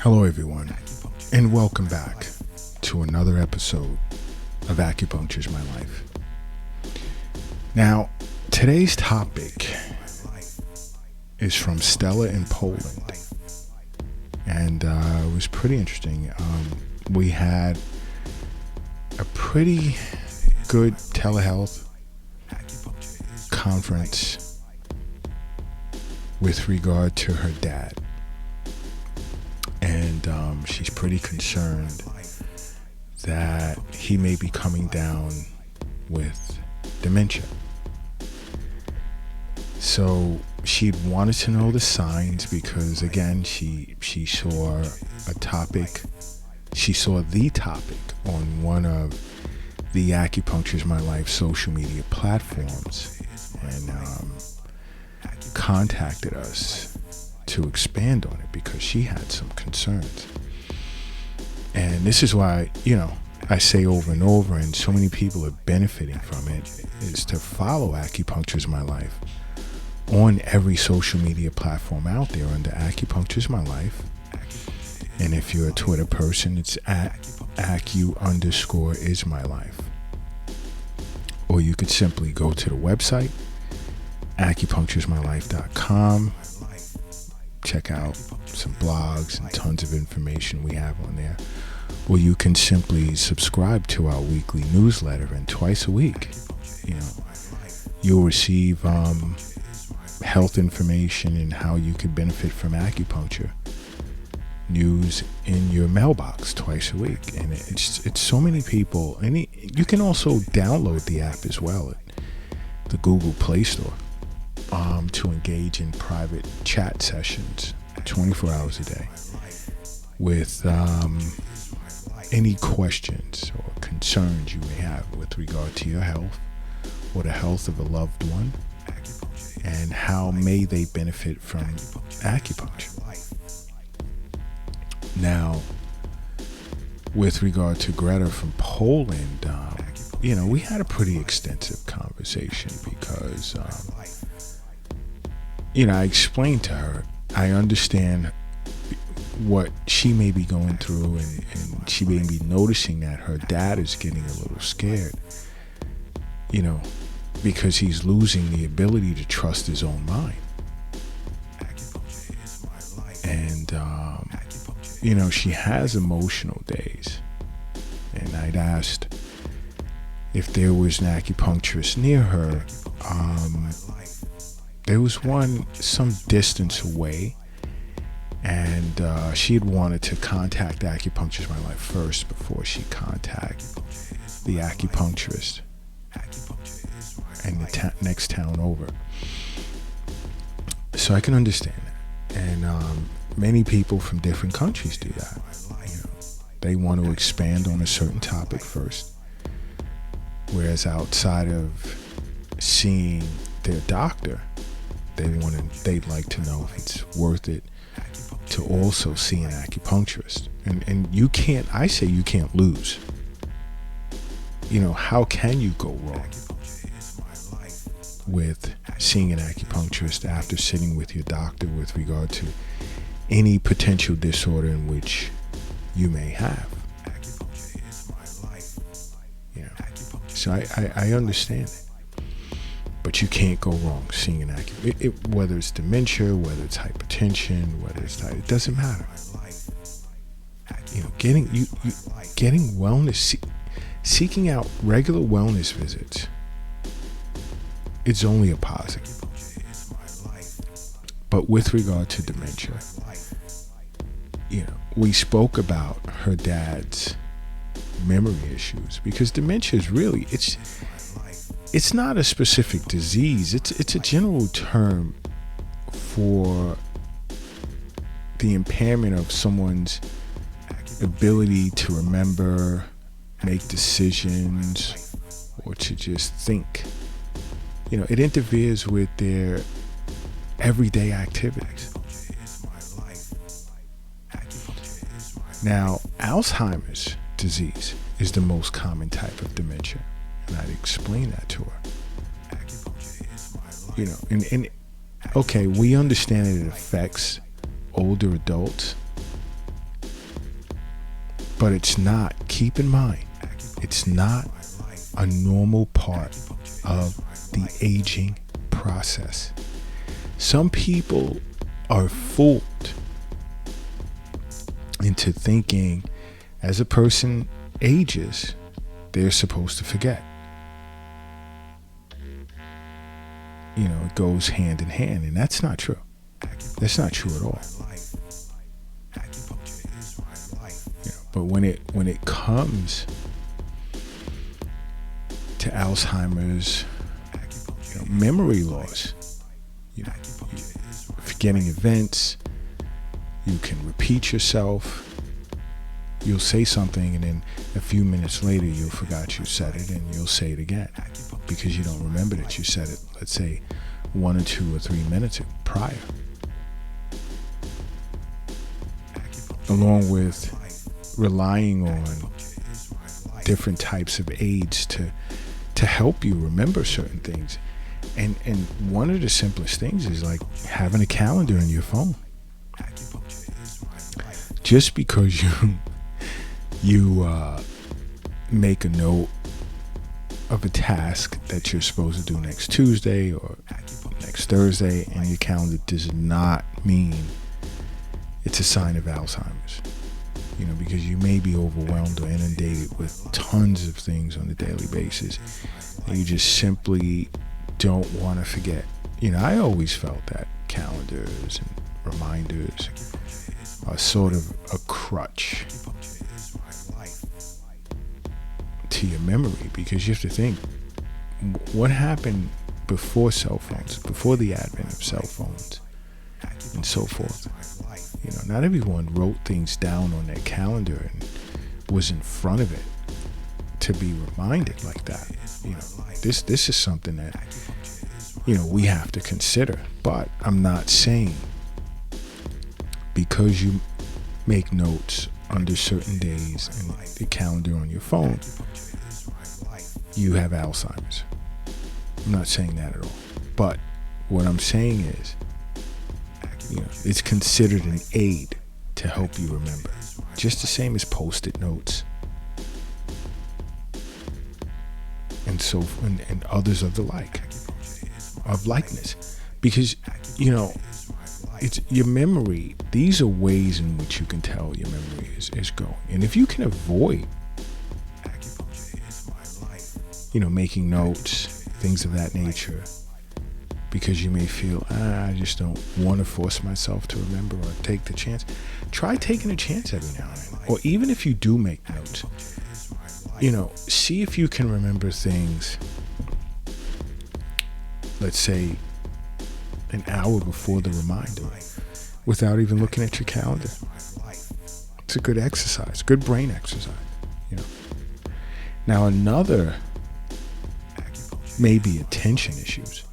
Hello everyone, and welcome back to another episode of Acupuncture's My Life. Now, today's topic is from Stella in Poland, and it was pretty interesting. We had a pretty good telehealth conference with regard to her dad. And she's pretty concerned that he may be coming down with dementia. So she wanted to know the signs because, again, she saw the topic on one of the Acupuncture's My Life social media platforms and contacted us to expand on it because she had some concerns. And this is why, I say over and over, and so many people are benefiting from it, is to follow Acupuncture's My Life on every social media platform out there under Acupuncture's My Life. And if you're a Twitter person, it's at Acu_is_my_life. Or you could simply go to the website, acupuncturesmylife.com. Check out some blogs and tons of information we have on there. Or you can simply subscribe to our weekly newsletter, and twice a week, you'll receive health information and how you could benefit from acupuncture news in your mailbox twice a week. And it's so many people. And you can also download the app as well at the Google Play Store. To engage in private chat sessions 24 hours a day with any questions or concerns you may have with regard to your health or the health of a loved one, and how may they benefit from acupuncture. Now, with regard to Greta from Poland, we had a pretty extensive conversation because I explained to her, I understand what she may be going through, and she may be noticing that her dad is getting a little scared, because he's losing the ability to trust his own mind. And, she has emotional days. And I'd asked if there was an acupuncturist near her. There was one some distance away, and she had wanted to contact Acupuncture's My Life first before she contacted the acupuncturist in the next town over. So I can understand that. And many people from different countries do that. They want to expand on a certain topic first, whereas outside of seeing their doctor, they'd like to know if it's worth it to also see an acupuncturist. And I say you can't lose. How can you go wrong with seeing an acupuncturist after sitting with your doctor with regard to any potential disorder in which you may have? So I understand it. But you can't go wrong seeing an acupuncturist. Whether it's dementia, whether it's hypertension, whether it's it doesn't matter. Getting wellness, seeking out regular wellness visits, it's only a positive. But with regard to dementia, we spoke about her dad's memory issues, because dementia is really, it's not a specific disease. It's a general term for the impairment of someone's ability to remember, make decisions, or to just think. It interferes with their everyday activities. Now, Alzheimer's disease is the most common type of dementia. And I'd explain that to her. Okay, we understand that it affects older adults But it's not, keep in mind, it's not a normal part of the aging process. Some people are fooled into thinking as a person ages, they're supposed to forget. You know, it goes hand in hand, and that's not true. That's not true at all. You know, but when it comes to Alzheimer's, memory loss, forgetting events, you can repeat yourself. You'll say something, and then a few minutes later, you'll forgot you said it, and you'll say it again because you don't remember that you said it, let's say, 1 or 2 or 3 minutes prior. Along with relying on different types of aids to help you remember certain things. And one of the simplest things is like having a calendar in your phone. Just because you make a note of a task that you're supposed to do next Tuesday or next Thursday in your calendar does not mean it's a sign of Alzheimer's. Because you may be overwhelmed or inundated with tons of things on a daily basis, and you just simply don't want to forget. I always felt that calendars and reminders are sort of a crutch to your memory, because you have to think, what happened before cell phones, before the advent of cell phones and so forth. Not everyone wrote things down on their calendar and was in front of it to be reminded like that. This is something that we have to consider. But I'm not saying because you make notes under certain days and the calendar on your phone, you have Alzheimer's. I'm not saying that at all. But what I'm saying is, it's considered an aid to help you remember. Just the same as Post-it notes and others of the likeness. Because, it's your memory. These are ways in which you can tell your memory is going. And if you can avoid, making notes, things of that nature, because you may feel, I just don't want to force myself to remember or take the chance. Try taking a chance every now and then. Or even if you do make notes, see if you can remember things, let's say, an hour before the reminder without even looking at your calendar. It's a good exercise, good brain exercise. Now another may be attention issues.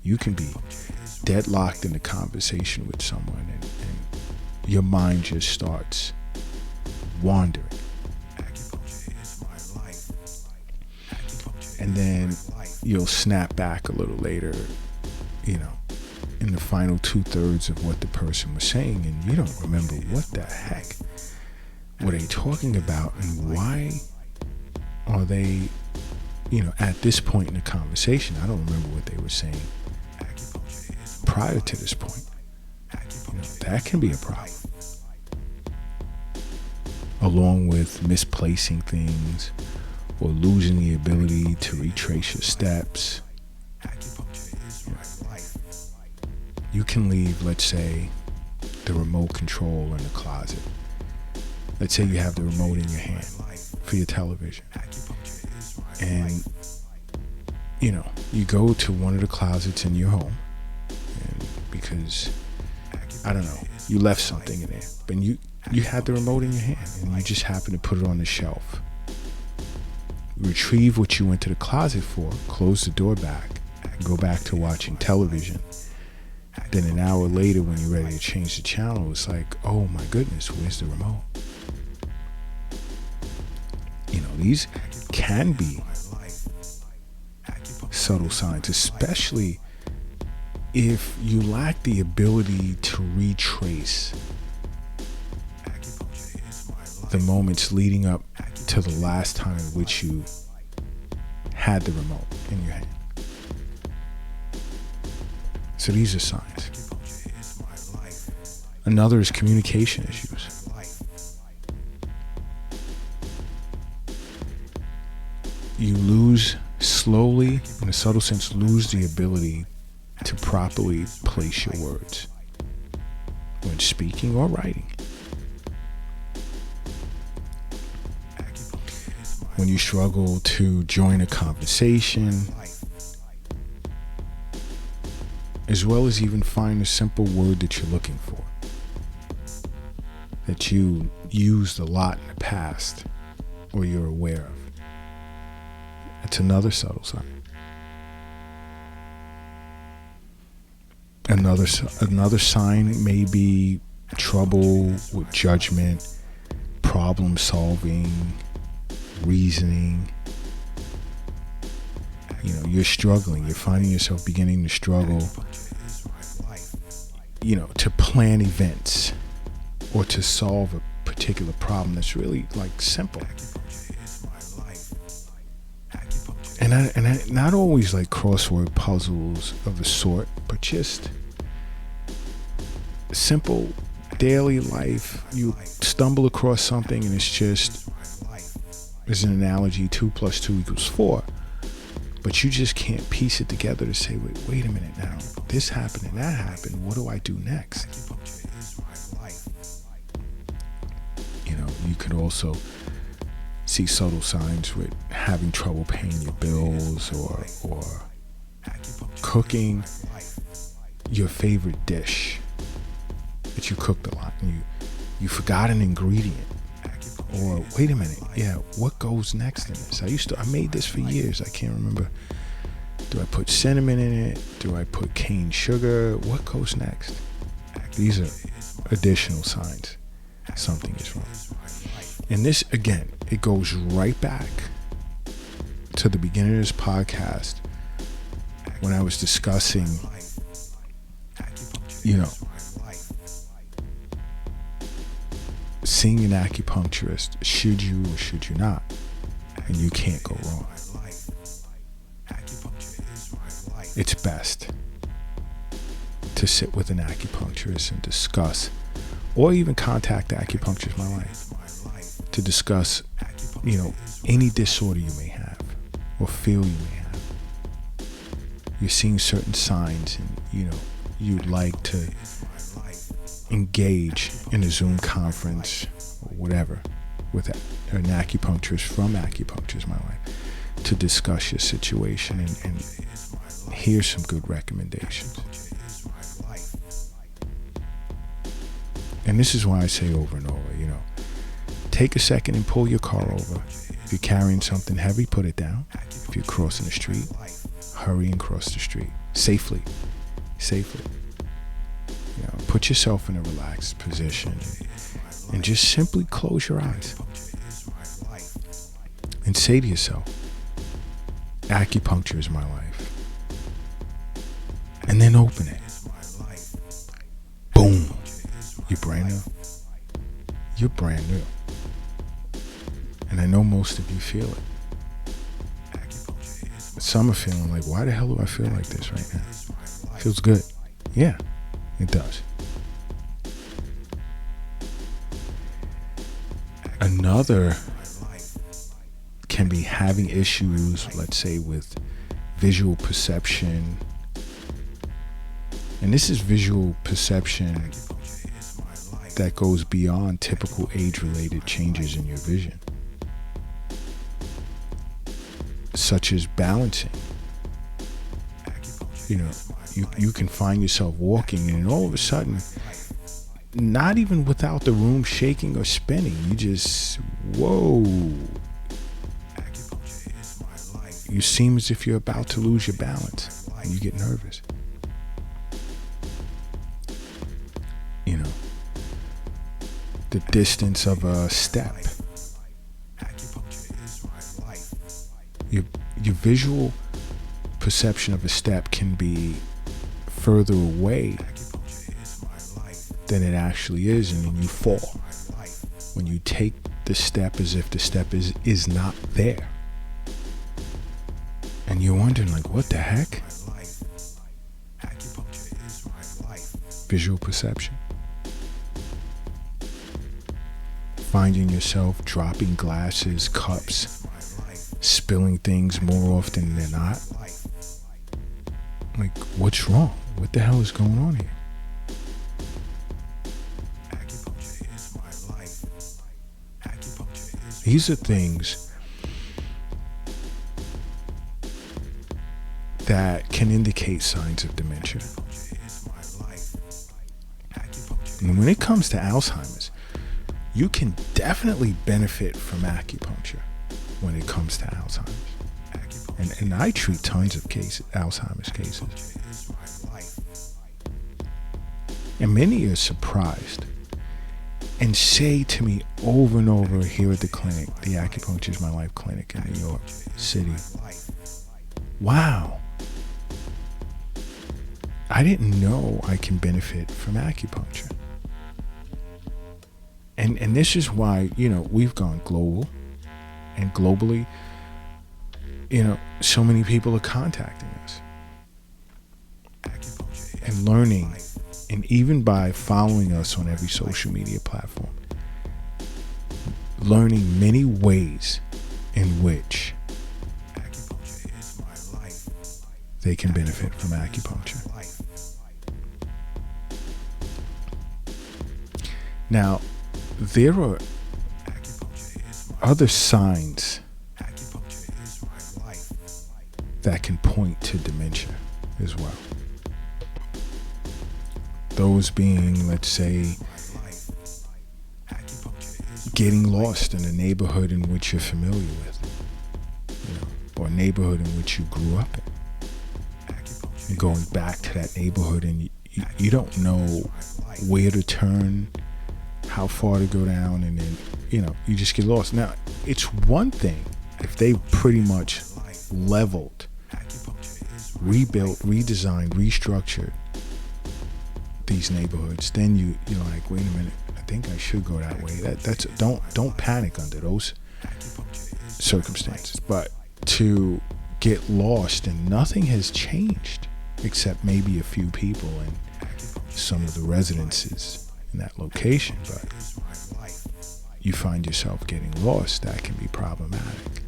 You can be deadlocked in a conversation with someone and your mind just starts wandering. And then you'll snap back a little later, in the final 2/3 of what the person was saying, and you don't remember what the heck were they talking about and why are they, at this point in the conversation, I don't remember what they were saying prior to this point. That can be a problem. Along with misplacing things or losing the ability to retrace your steps. You can leave, let's say, the remote control in the closet. Let's say you have the remote in your hand for your television. And, you go to one of the closets in your home because, I don't know, you left something in there. But you had the remote in your hand and you just happen to put it on the shelf. Retrieve what you went to the closet for, close the door back, go back to watching television. Then an hour later when you're ready to change the channel, it's like, oh my goodness, where's the remote? These can be subtle signs, especially if you lack the ability to retrace the moments leading up to the last time in which you had the remote in your hand. So these are signs. Another is communication issues. You lose slowly, in a subtle sense, lose the ability to properly place your words when speaking or writing. When you struggle to join a conversation, as well as even find a simple word that you're looking for, that you used a lot in the past or you're aware of. It's another subtle sign. Another sign may be trouble with judgment, problem solving, reasoning. You know, you're struggling. You're finding yourself beginning to struggle, you know, to plan events or to solve a particular problem that's really like simple. And I not always like crossword puzzles of the sort, but just simple daily life. You stumble across something and it's just, as an analogy, 2 + 2 = 4. But you just can't piece it together to say, wait a minute now. This happened and that happened. What do I do next? You know, you could also see subtle signs with having trouble paying your bills or cooking your favorite dish that you cooked a lot and you forgot an ingredient. Or wait a minute, yeah, what goes next in this? I made this for years. I can't remember. Do I put cinnamon in it? Do I put cane sugar? What goes next? These are additional signs something is wrong. And this, again, it goes right back to the beginning of this podcast when I was discussing, you know, seeing an acupuncturist, should you or should you not? And you can't go wrong. It's best to sit with an acupuncturist and discuss, or even contact Acupuncture is My Life, to discuss, you know, any disorder you may have or feel you may have. You're seeing certain signs and, you know, you'd like to engage in a Zoom conference or whatever with an acupuncturist from Acupuncture is My Life to discuss your situation and here's some good recommendations. And this is why I say over and over, you know, take a second and pull your car over. If you're carrying something heavy, put it down. If you're crossing the street, hurry and cross the street safely. You know, put yourself in a relaxed position and just simply close your eyes and say to yourself, acupuncture is my life. And then open it. Boom. You're brand new. You're brand new. And I know most of you feel it. But some are feeling like, why the hell do I feel like this right now? It feels good. Yeah, it does. Another can be having issues, let's say, with visual perception. And this is visual perception that goes beyond typical age-related changes in your vision, such as balancing. You know, you can find yourself walking and all of a sudden, not even without the room shaking or spinning, you just, whoa. You seem as if you're about to lose your balance and you get nervous. You know, the distance of a step. Your visual perception of a step can be further away than it actually is, and then you fall. When you take the the step as if the step is not there. And you're wondering, like, what the heck? Visual perception. Finding yourself dropping glasses, cups, spilling things more often than not. Like, what's wrong? What the hell is going on here? These are things that can indicate signs of dementia. And when it comes to Alzheimer's, you can definitely benefit from acupuncture when it comes to Alzheimer's. And I treat tons of Alzheimer's cases. And many are surprised and say to me over and over here at the clinic, the Acupuncture is My Life clinic in New York City, wow, I didn't know I can benefit from acupuncture. And this is why, we've gone global, and globally, so many people are contacting us and learning, and even by following us on every social media platform, learning many ways in which they can benefit from acupuncture. Now, there are other signs that can point to dementia as well. Those being, let's say, getting lost in a neighborhood in which you're familiar with, or a neighborhood in which you grew up in, and going back to that neighborhood and you don't know where to turn, how far to go down, and then you just get lost. Now, it's one thing if they pretty much leveled, rebuilt, redesigned, restructured these neighborhoods. Then you're like, wait a minute, I think I should go that way. That's don't panic under those circumstances. But to get lost and nothing has changed except maybe a few people and some of the residences in that location, but you find yourself getting lost, that can be problematic.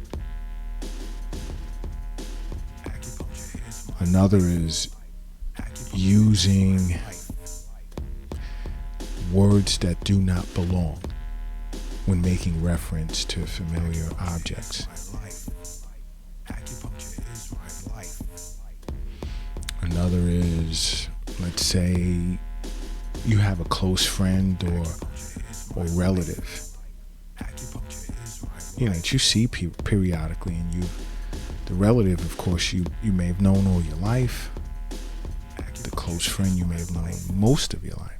Another is using words that do not belong when making reference to familiar objects. Another is, let's say, you have a close friend or relative, that you see periodically, and the relative, of course, you may have known all your life. The close friend you may have known most of your life.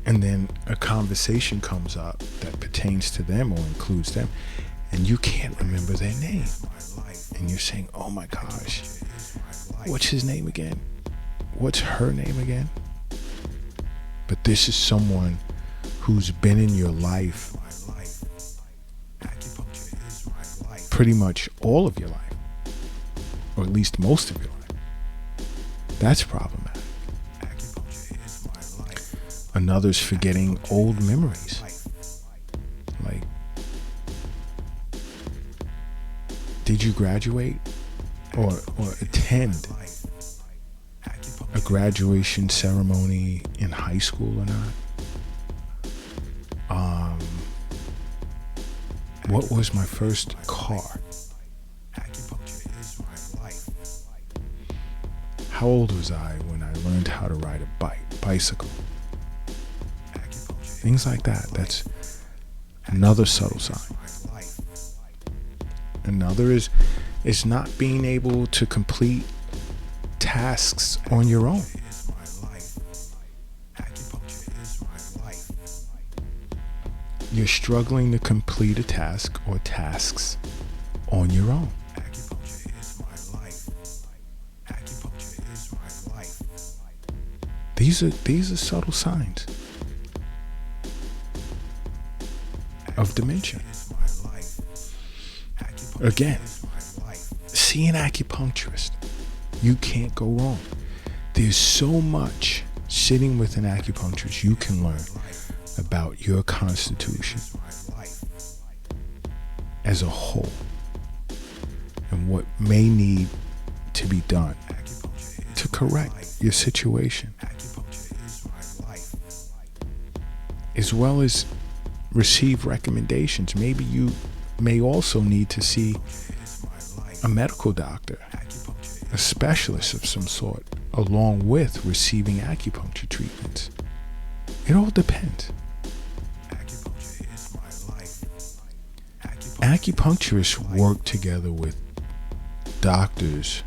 And then a conversation comes up that pertains to them or includes them, and you can't remember their name. And you're saying, oh my gosh, what's his name again? What's her name again? But this is someone who's been in your life pretty much all of your life, or at least most of your life. That's problematic. Another's forgetting old memories. Like, did you graduate or attend a graduation ceremony in high school or not? What was my first car? How old was I when I learned how to ride a bicycle? Things like that. That's another subtle sign. Another is not being able to complete tasks on your own. You're struggling to complete a task or tasks on your own. These are subtle signs. of dementia. Again, see an acupuncturist. You can't go wrong. There's so much sitting with an acupuncturist you can learn about your constitution as a whole and what may need to be done to correct your situation, as well as receive recommendations. Maybe you may also need to see a medical doctor, a specialist of some sort, along with receiving acupuncture treatments. It all depends. Acupuncturists work together with doctors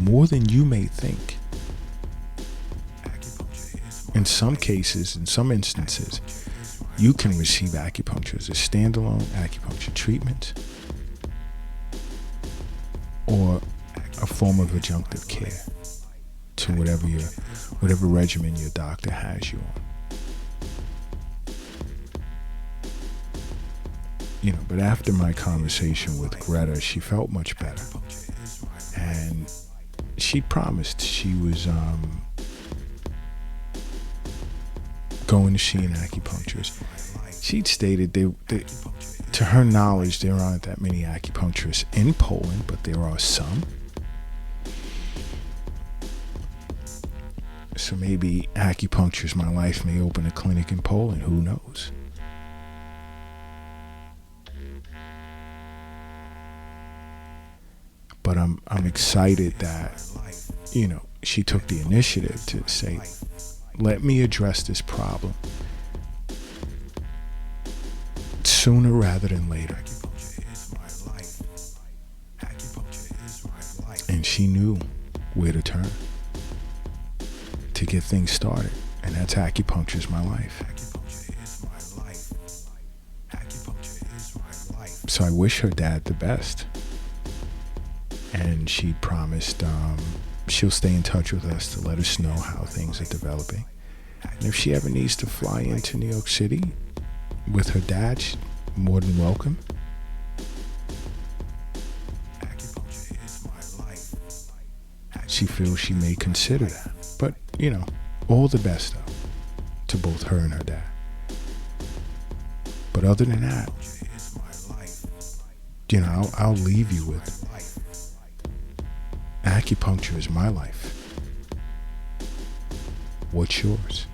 more than you may think. In some cases, in some instances, you can receive acupuncture as a standalone acupuncture treatment or a form of adjunctive care to whatever regimen your doctor has you on. But after my conversation with Greta, she felt much better. And she promised she was going to see an acupuncturist. She'd stated to her knowledge, there aren't that many acupuncturists in Poland, but there are some. So maybe Acupuncture is My Life may open a clinic in Poland. Who knows? But I'm excited that, she took the initiative to say, let me address this problem sooner rather than later. And she knew where to turn to get things started. And that's Acupuncture is My Life. So I wish her dad the best. And she promised she'll stay in touch with us to let us know how things are developing. And if she ever needs to fly into New York City with her dad, she's more than welcome. She feels she may consider that. But, all the best, though, to both her and her dad. But other than that, I'll leave you with Acupuncture is my life. What's yours?